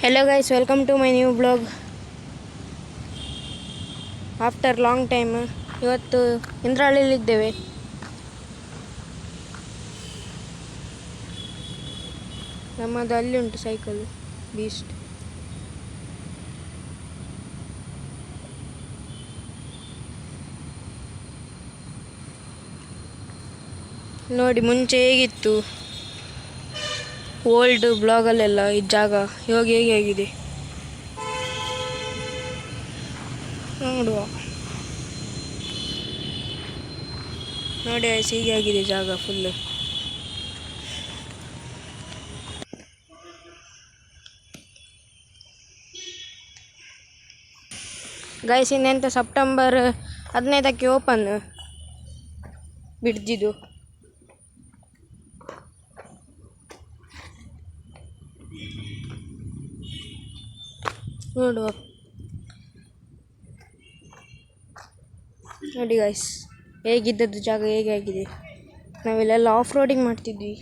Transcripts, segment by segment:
Hello guys, welcome to my new vlog. After long time ಇವತ್ತು ಇಂದ್ರಹಳ್ಳಿಯಲ್ಲಿದ್ದೇವೆ. ನಮ್ಮದು ಅಲ್ಲಿ ಉಂಟು ಸೈಕಲ್ ಬೀಸ್ಟ್. ನೋಡಿ ಮುಂಚೆ ಹೇಗಿತ್ತು ಓಲ್ಡ್ ಬ್ಲಾಗಲ್ಲೆಲ್ಲ ಈ ಜಾಗ, ಇವಾಗ ಹೇಗೆ ಆಗಿದೆ ನೋಡುವ. ನೋಡಿ ಹೀಗೆ ಆಗಿದೆ ಜಾಗ ಫುಲ್ಲು. ಗೈಸ್ ಇನ್ನೆಂತ ಸೆಪ್ಟೆಂಬರ್ 15ಕ್ಕೆ ಓಪನ್ ಬಿಡ್ಜಿದು. ನೋಡುವ ನೋಡಿ ಗೈಸ್ ಹೇಗಿದ್ದದ್ದು ಜಾಗ ಹೇಗೆ ಆಗಿದೆ. ನಾವಿಲ್ಲೆಲ್ಲ ಆಫ್ ರೋಡಿಂಗ್ ಮಾಡ್ತಿದ್ವಿ.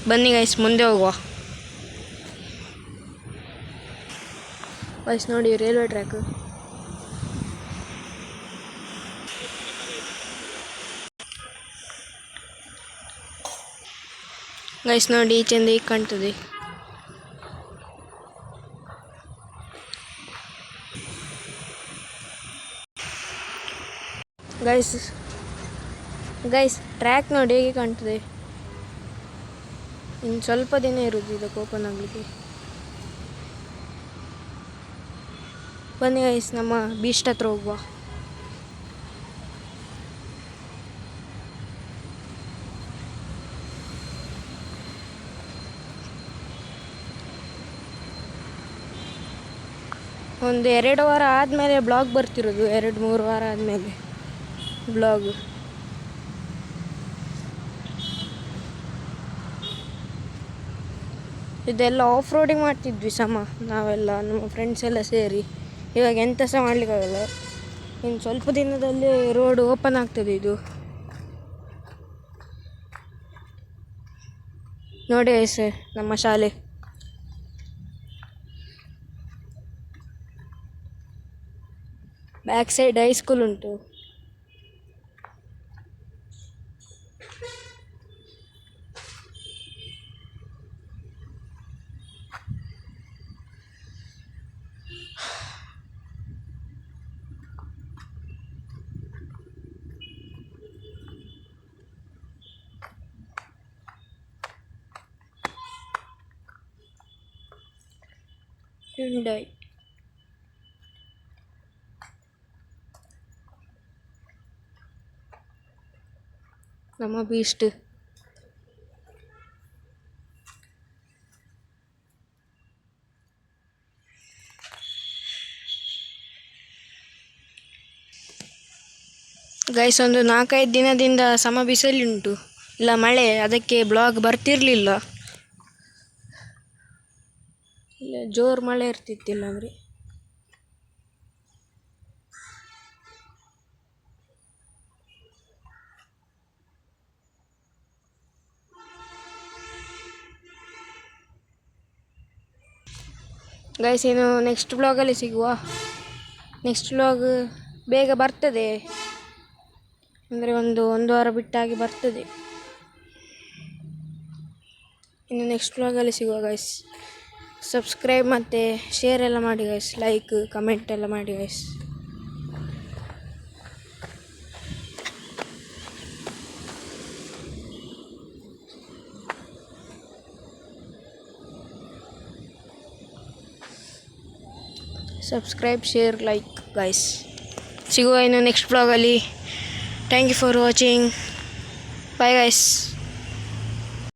ಬನ್ನಿ ಗೈಸ್ ಮುಂದೆ ಹೋಗುವ. ಗೈಸ್ ನೋಡಿ ರೈಲ್ವೆ ಟ್ರ್ಯಾಕ್. ಗೈಸ್ ನೋಡಿ ಈಚೆಂದ ಈಗ ಕಾಣ್ತದೆ. ಗೈಸ್ ಟ್ರ್ಯಾಕ್ ನೋಡಿ ಹೇಗೆ ಕಾಣ್ತದೆ. ಇನ್ನು ಸ್ವಲ್ಪ ದಿನ ಇರೋದು ಇದಕ್ಕೆ ಓಪನ್ ಆಗಲಿಕ್ಕೆ. ಬನ್ನಿ ಗೈಸ್ ನಮ್ಮ ಬೀಸ್ಟ್ ಹತ್ರ ಹೋಗುವ. ಒಂದು 2 ವಾರ ಆದಮೇಲೆ ಬ್ಲಾಗ್ ಬರ್ತಿರೋದು, 2-3 ವಾರ ಆದಮೇಲೆ ಬ್ಲಾಗ್. ಇದೆಲ್ಲ ಆಫ್ ರೋಡಿಂಗ್ ಮಾಡ್ತಿದ್ವಿ ನಾವೆಲ್ಲ ನಮ್ಮ ಫ್ರೆಂಡ್ಸ್ ಎಲ್ಲ ಸೇರಿ. ಇವಾಗ ಎಂತ ಸಹ ಮಾಡಲಿಕ್ಕಾಗಲ್ಲ. ಇನ್ನು ಸ್ವಲ್ಪ ದಿನದಲ್ಲಿ ರೋಡ್ ಓಪನ್ ಆಗ್ತದೆ. ಇದು ನೋಡಿ ಸರ್ ನಮ್ಮ ಶಾಲೆ. ಬ್ಯಾಕ್ ಸೈಡ್ ಹೈಸ್ಕೂಲ್ ಉಂಟು. Hyundai. ನಮ್ಮ ಬೀಸ್ಟ್. ಗೈಸ್ ಒಂದು 4-5 ದಿನದಿಂದ ಬಿಸಿಲುಂಟು, ಇಲ್ಲ ಮಳೆ, ಅದಕ್ಕೆ ಬ್ಲಾಗ್ ಬರ್ತಿರಲಿಲ್ಲ. ಇಲ್ಲ ಜೋರು ಮಳೆ ಇರ್ತಿತ್ತಿಲ್ಲ ಅಂದರೆ. ಗೈಸ್ ಇನ್ನು ನೆಕ್ಸ್ಟ್ ಬ್ಲಾಗಲ್ಲಿ ಸಿಗುವ. ನೆಕ್ಸ್ಟ್ ಬ್ಲಾಗ್ ಬೇಗ ಬರ್ತದೆ, ಅಂದರೆ ಒಂದು ವಾರ ಬಿಟ್ಟಾಗಿ ಬರ್ತದೆ. ಇನ್ನು ನೆಕ್ಸ್ಟ್ ಬ್ಲಾಗಲ್ಲಿ ಸಿಗುವ ಗೈಸ್. ಸಬ್ಸ್ಕ್ರೈಬ್ ಮತ್ತು ಶೇರ್ ಎಲ್ಲ ಮಾಡಿ ಗೈಸ್, ಲೈಕ್ ಕಮೆಂಟ್ ಎಲ್ಲ ಮಾಡಿ guys. Subscribe share like guys. ಸಿಗುವ ಇನ್ನು ನೆಕ್ಸ್ಟ್ ಬ್ಲಾಗಲ್ಲಿ. Thank you for watching. Bye guys.